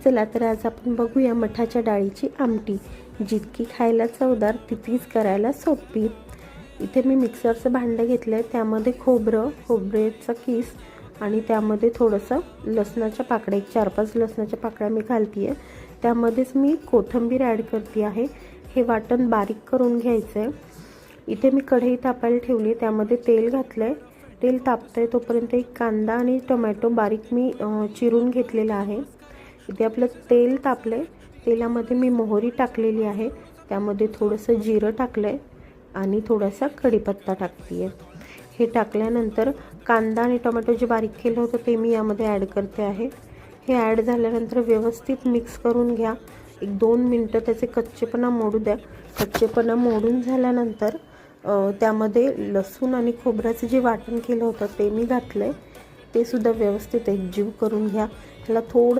चला तर आज आपण बघूया मठाच्या डाळीची आमटी, जितकी खायला चवदार तितकीच करायला सोपी। इथे मी मिक्सरचं भांडं घेतलं आहे, त्यामध्ये खोबऱ्याचा किस आणि त्यामध्ये थोडंसं लसणाच्या पाकळ्या, 4-5 लसणाच्या पाकळ्या मी घालते आहे। त्यामध्येच मी कोथिंबीर ॲड करते आहे। हे वाटण बारीक करून घ्यायचं आहे। इथे मी कढई तापायला ठेवली, त्यामध्ये तेल घातलं आहे। तेल तापतंय तोपर्यंत एक कांदा आणि टोमॅटो बारीक मी चिरून घेतलेला आहे। इथे आपलं तेल तापलंय, तेलामध्ये मी मोहरी टाकलेली आहे, त्यामध्ये थोडंसं जिरं टाकलंय आणि थोडासा कढीपत्ता टाकते। हे टाकल्यानंतर कांदा आणि टोमॅटो जे बारीक केलं होतं ते मी यामध्ये ॲड करते आहे। हे ॲड झाल्यानंतर व्यवस्थित मिक्स करून घ्या। 1-2 मिनटं त्याचे कच्चेपणा मोडू द्या। कच्चेपणा मोडून झाल्यानंतर त्यामध्ये लसूण आणि खोबऱ्याचं जे वाटण केलं होतं ते मी घातलंय, ते सुद्धा व्यवस्थित एकजीव करून घ्या। त्याला थोडं